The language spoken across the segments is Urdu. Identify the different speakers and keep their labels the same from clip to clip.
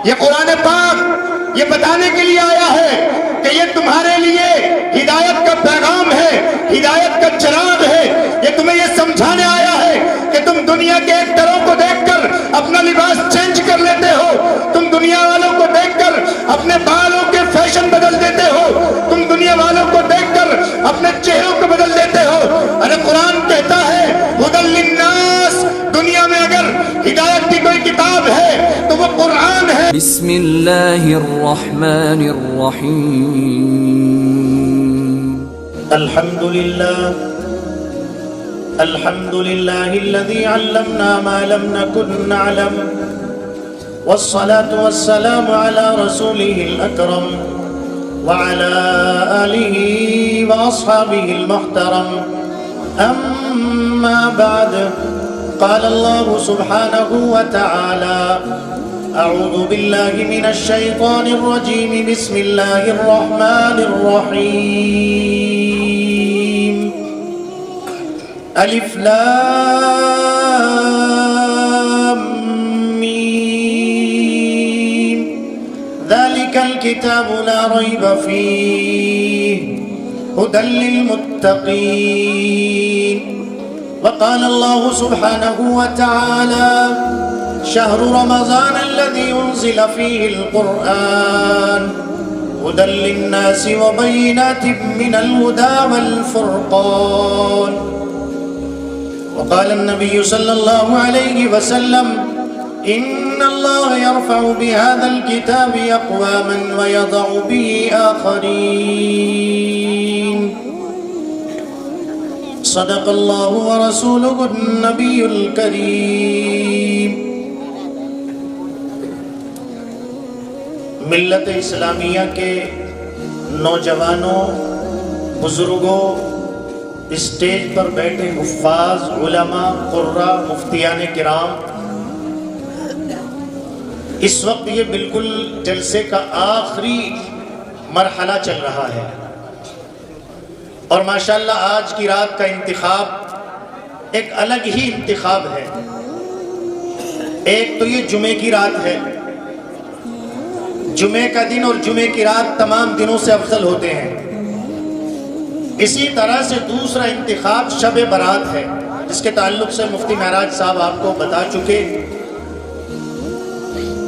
Speaker 1: یہ قرآن پاک یہ بتانے کے لیے آیا ہے کہ یہ تمہارے لیے ہدایت کا پیغام ہے، ہدایت کا چراغ ہے۔ یہ تمہیں یہ سمجھانے آیا ہے کہ تم دنیا کے ایکٹروں کو دیکھ کر اپنا لباس چینج کر لیتے ہو، تم دنیا والوں کو دیکھ کر اپنے بالوں کے فیشن بدل دیتے ہو، تم دنیا والوں کو دیکھ کر اپنے چہروں کو بدل دیتے ہو۔ ارے قرآن کہتا ہے ہدی للناس، دنیا میں اگر ہدایت کی کوئی کتاب ہے تو وہ قرآن ہے۔
Speaker 2: بسم اللہ الرحمن الرحیم۔
Speaker 3: الحمد لله الذي علمنا ما لم نكن نعلم، والصلاة والسلام على رسوله الأكرم وعلى آله وأصحابه المحترم، أما بعد، قال الله سبحانه وتعالى: أعوذ بالله من الشيطان الرجيم، بسم الله الرحمن الرحيم، الف لام میم، ذلك الكتاب لا ريب فيه هدى للمتقين۔ وقال الله سبحانه وتعالى: شهر رمضان الذي أنزل فيه القرآن هدى للناس وبينات من الهدى والفرقان۔ وقال النبي صلى الله عليه وسلم: إن الله يرفع بهذا الكتاب أقواما ويضع به آخرين۔ صدق الله ورسوله النبي الكريم۔ ملت اسلامیہ کے نوجوانوں، بزرگوں، اسٹیج پر بیٹھے حفاظ، علماء، قراء، مفتیان کرام، اس وقت یہ بالکل جلسے کا آخری مرحلہ چل رہا ہے، اور ماشاءاللہ آج کی رات کا انتخاب ایک الگ ہی انتخاب ہے۔ ایک تو یہ جمعے کی رات ہے، جمعے کا دن اور جمعے کی رات تمام دنوں سے افضل ہوتے ہیں۔ اسی طرح سے دوسرا انتخاب شب برات ہے، جس کے تعلق سے مفتی معراج صاحب آپ کو بتا چکے۔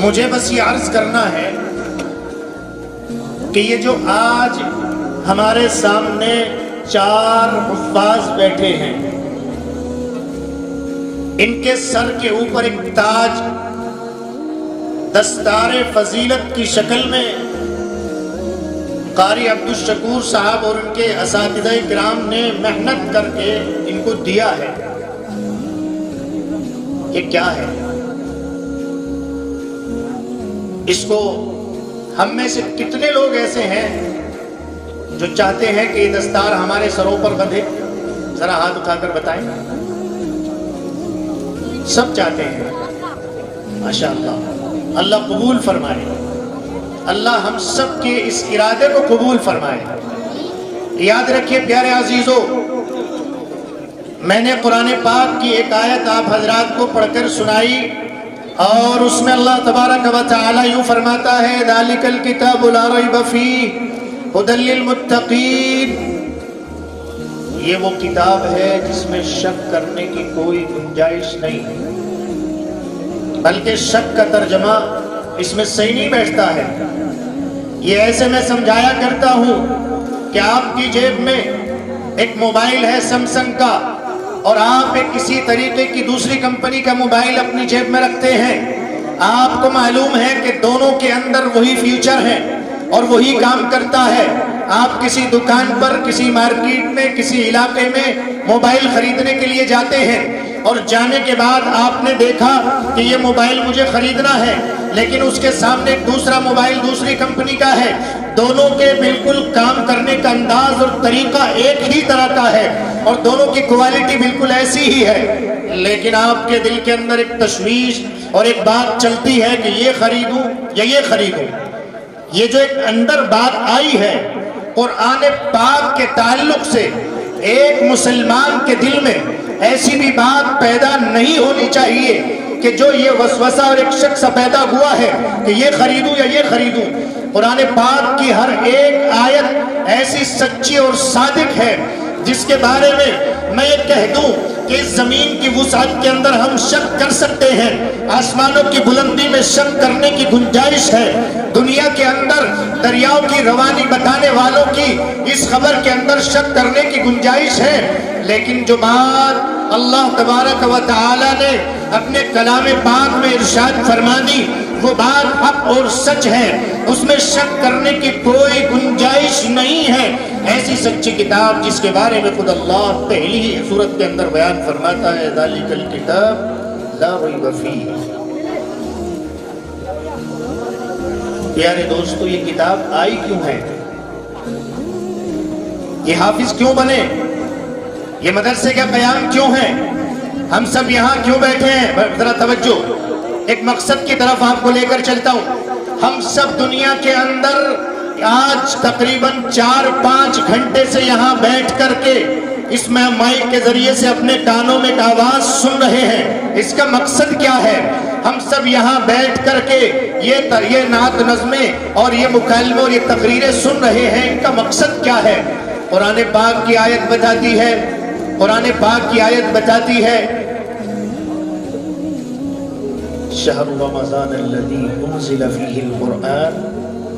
Speaker 3: مجھے بس یہ عرض کرنا ہے کہ یہ جو آج ہمارے سامنے 4 حفاظ بیٹھے ہیں، ان کے سر کے اوپر ایک تاج دستار فضیلت کی شکل میں قاری عبدالشکور صاحب اور ان کے اساتذہ کرام نے محنت کر کے ان کو دیا ہے۔ یہ کیا ہے؟ اس کو ہم میں سے کتنے لوگ ایسے ہیں جو چاہتے ہیں کہ یہ دستار ہمارے سروں پر بندھے؟ ذرا ہاتھ اٹھا کر بتائیں۔ سب چاہتے ہیں، ماشاءاللہ۔ اللہ قبول فرمائے، اللہ ہم سب کے اس ارادے کو قبول فرمائے۔ یاد رکھیے پیارے عزیزو، میں نے قرآن پاک کی ایک آیت آپ حضرات کو پڑھ کر سنائی، اور اس میں اللہ تبارک و تعالی یوں فرماتا ہے: ذَلِكَ الْكِتَابُ لَا رَيْبَ فِيهِ هُدًى لِّلْمُتَّقِينَ۔ یہ وہ کتاب ہے جس میں شک کرنے کی کوئی گنجائش نہیں ہے، بلکہ شک کا ترجمہ اس میں صحیح نہیں بیٹھتا ہے۔ یہ ایسے میں سمجھایا کرتا ہوں کہ آپ کی جیب میں ایک موبائل ہے سیمسنگ کا، اور آپ ایک کسی طریقے کی دوسری کمپنی کا موبائل اپنی جیب میں رکھتے ہیں۔ آپ کو معلوم ہے کہ دونوں کے اندر وہی فیچر ہیں اور وہی کام کرتا ہے۔ آپ کسی دکان پر، کسی مارکیٹ میں، کسی علاقے میں موبائل خریدنے کے لیے جاتے ہیں، اور جانے کے بعد آپ نے دیکھا کہ یہ موبائل مجھے خریدنا ہے، لیکن اس کے سامنے ایک دوسرا موبائل دوسری کمپنی کا ہے۔ دونوں کے بالکل کام کرنے کا انداز اور طریقہ ایک ہی طرح کا ہے، اور دونوں کی کوالٹی بالکل ایسی ہی ہے، لیکن آپ کے دل کے اندر ایک تشویش اور ایک بات چلتی ہے کہ یہ خریدوں یا یہ خریدوں۔ یہ جو ایک اندر بات آئی ہے قرآن پاک کے تعلق سے، ایک مسلمان کے دل میں ایسی بھی بات پیدا نہیں ہونی چاہیے کہ جو یہ وسوسہ اور ایک شک سا پیدا ہوا ہے کہ یہ خریدوں یا یہ خریدوں، قرآن پاک کی ہر ایک آیت ایسی سچی اور صادق ہے جس کے بارے میں یہ کہہ دوں کہ اس زمین کی وسعت کے اندر ہم شک کر سکتے ہیں، آسمانوں کی بلندی میں شک کرنے کی گنجائش ہے، دنیا کے اندر دریاؤں کی روانی بتانے والوں کی اس خبر کے اندر شک کرنے کی گنجائش ہے، لیکن جو بات اللہ تبارک و تعالی نے اپنے کلام پاک میں ارشاد فرما دی وہ بات حق اور سچ ہے، اس میں شک کرنے کی کوئی گنجائش نہیں ہے۔ ایسی سچی کتاب جس کے بارے میں خود اللہ پہلی ہی سورت کے اندر بیان فرماتا ہے ذالک الکتاب لا ریب فیہ۔ پیارے دوستو، یہ کتاب آئی کیوں ہے؟ یہ حافظ کیوں بنے؟ یہ مدرسے کا قیام کیوں ہے؟ ہم سب یہاں کیوں بیٹھے ہیں؟ ذرا توجہ، ایک مقصد کی طرف آپ کو لے کر چلتا ہوں۔ ہم سب دنیا کے اندر آج تقریباً 4-5 گھنٹے سے یہاں بیٹھ کر کے اس میں مائک کے ذریعے سے اپنے کانوں میں ایک آواز سن رہے ہیں۔ اس کا مقصد کیا ہے؟ ہم سب یہاں بیٹھ کر کے یہ نعت نظمیں اور یہ مکالمے اور یہ تقریریں سن رہے ہیں، ان کا مقصد کیا ہے؟ قرآن پاک کی آیت بتاتی ہے، قرآن پاک کی آیت بتاتی ہے شہر رمضان الذی انزل فیہ القرآن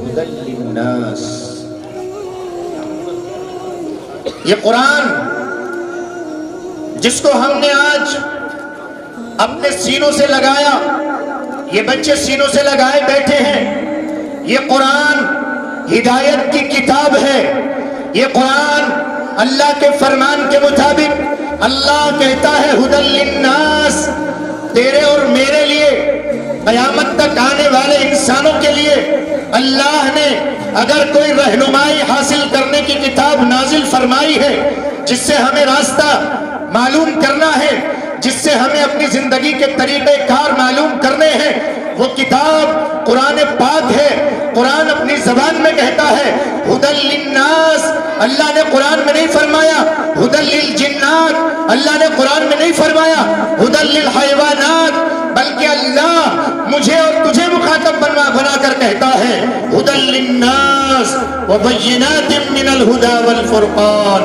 Speaker 3: ہدی للناس۔ یہ قرآن جس کو ہم نے آج اپنے سینوں سے لگایا، یہ بچے سینوں سے لگائے بیٹھے ہیں، یہ قرآن ہدایت کی کتاب ہے۔ یہ قرآن اللہ کے فرمان کے مطابق اللہ کہتا ہے ہدی للناس، تیرے اور میرے لیے، قیامت تک آنے والے انسانوں کے لیے اللہ نے اگر کوئی رہنمائی حاصل کرنے کی کتاب نازل فرمائی ہے، جس سے ہمیں راستہ معلوم کرنا ہے، جس سے ہمیں اپنی زندگی کے طریقہ کار معلوم کرنے ہیں، وہ کتاب قرآن پاک ہے۔ قرآن اپنی زبان میں کہتا ہے ہدی للناس، اللہ نے قرآن میں نہیں فرمایا ہدی للجنات، اللہ نے قرآن میں نہیں فرمایا ہدی للحیوانات، بلکہ اللہ مجھے اور تجھے مخاطب بنا کر کہتا ہے ہدی للناس وبینات من الہدی والفرقان۔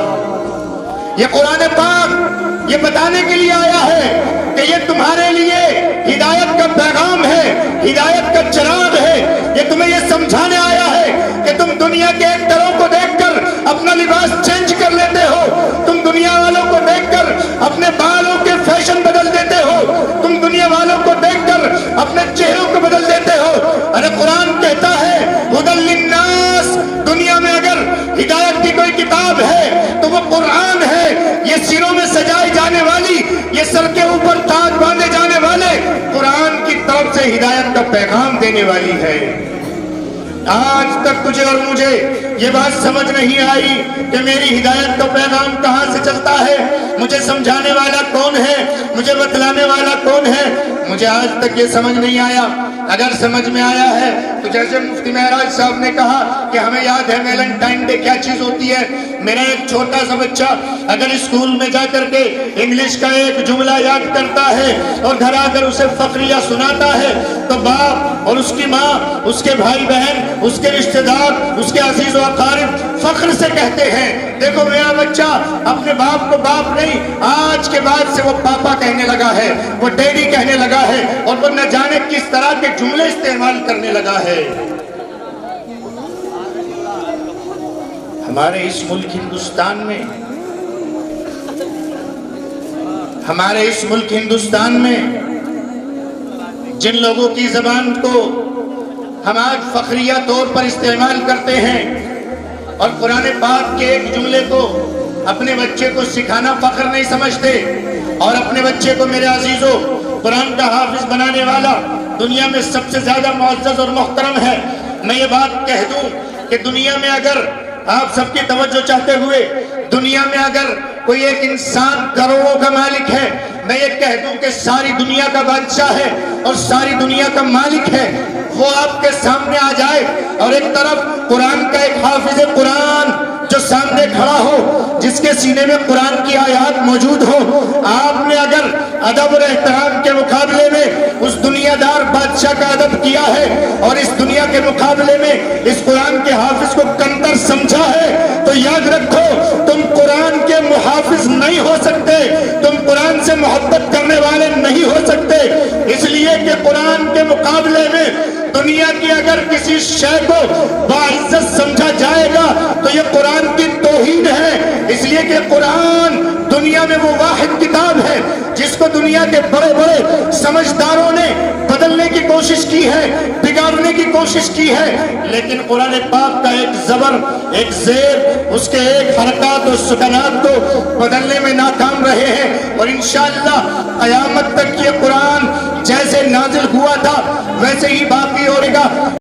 Speaker 3: یہ قرآن پاک یہ بتانے کے لیے آیا ہے کہ یہ تمہارے لیے ہدایت کا پیغام ہے، ہدایت کا چراغ ہے۔ یہ تمہیں یہ سمجھانے آیا ہے کہ تم دنیا کے ایک طرح کو دیکھ کر اپنا لباس چینج کر لیتے ہو، تم دنیا والوں کو دیکھ کر اپنے بالوں کے فیشن بدل دیتے ہو، تم دنیا والوں کو دیکھ کر اپنے چہروں کو بدل دیتے ہو۔ ارے قرآن کہتا ہے ہدی للناس، دنیا میں اگر ہدایت کی کوئی کتاب ہے تو وہ قرآن ہے۔ یہ سروں میں سجائی جانے والی، یہ سر کے اوپر تاج باندھے جانے والے قرآن کی طرف سے ہدایت کا پیغام دینے والی ہے۔ آج تک تجھے اور مجھے یہ بات سمجھ نہیں آئی کہ میری ہدایت کا پیغام کہاں سے چلتا ہے، مجھے سمجھانے والا کون ہے، مجھے بتلانے والا کون ہے، مجھے آج تک یہ سمجھ نہیں آیا۔ اگر سمجھ میں آیا ہے تو جیسے مفتی معراج صاحب نے کہا کہ ہمیں یاد ہے ویلنٹائن ڈے کیا چیز ہوتی ہے، میرا ایک چھوٹا سا بچہ اگر اسکول میں جا کر کے انگلش کا ایک جملہ یاد کرتا ہے اور گھر آ کر اسے فقریہ سناتا ہے تو باپ اور اس کی ماں، اس کے بھائی بہن، اس کے رشتہ دار، اس کے عزیز و اقارب فخر سے کہتے ہیں دیکھو میرا بچہ اپنے باپ کو باپ نہیں، آج کے بعد سے وہ پاپا کہنے لگا ہے، وہ ڈیڈی کہنے لگا ہے، اور وہ نہ جانے کس طرح کے جملے استعمال کرنے لگا ہے۔ ہمارے اس ملک ہندوستان میں، ہمارے اس ملک ہندوستان میں جن لوگوں کی زبان کو ہم آج فخریہ طور پر استعمال کرتے ہیں اور قرآن پاک کے ایک جملے کو اپنے بچے کو سکھانا فخر نہیں سمجھتے، اور اپنے بچے کو میرے عزیزو قرآن کا حافظ بنانے والا دنیا میں سب سے زیادہ معزز اور محترم ہے۔ میں یہ بات کہہ دوں کہ دنیا میں اگر آپ سب کی توجہ چاہتے ہوئے دنیا میں اگر کوئی ایک انسان کروڑوں کا مالک ہے، میں یہ کہہ دوں کہ ساری دنیا کا بادشاہ ہے اور ساری دنیا کا مالک ہے، وہ آپ کے سامنے آ جائے اور ایک طرف قرآن کا ایک حافظ قرآن
Speaker 1: جو سامنے کھڑا ہو، جس کے سینے میں قرآن کی آیات موجود ہو، آپ نے اگر ادب اور احترام کے مقابلے میں اس دنیا دار بادشاہ کا ادب کیا ہے اور اس دنیا کے مقابلے میں اس قرآن کے حافظ کو کمتر سمجھا ہے، تو یاد رکھو تم قرآن کے محافظ نہیں ہو سکتے، تم قرآن سے محبت کرنے والے نہیں ہو سکتے، اس لیے کہ قرآن کے مقابلے میں دنیا کی اگر کسی شے کو باعزت سمجھا جائے گا تو یہ قرآن کی توہین ہے، اس لیے کہ قرآن دنیا میں وہ واحد کتاب ہے جس کو دنیا کے بڑے بڑے سمجھداروں نے بدلنے کی کوشش کی ہے، بگاڑنے کی کوشش کی ہے، لیکن قرآن پاک کا ایک زبر، ایک زیر، اس کے ایک حرکات و سکنات کو بدلنے میں ناکام رہے ہیں، اور انشاءاللہ قیامت تک یہ قرآن جیسے نازل ہوا تھا ویسے ہی باقی ہوگا۔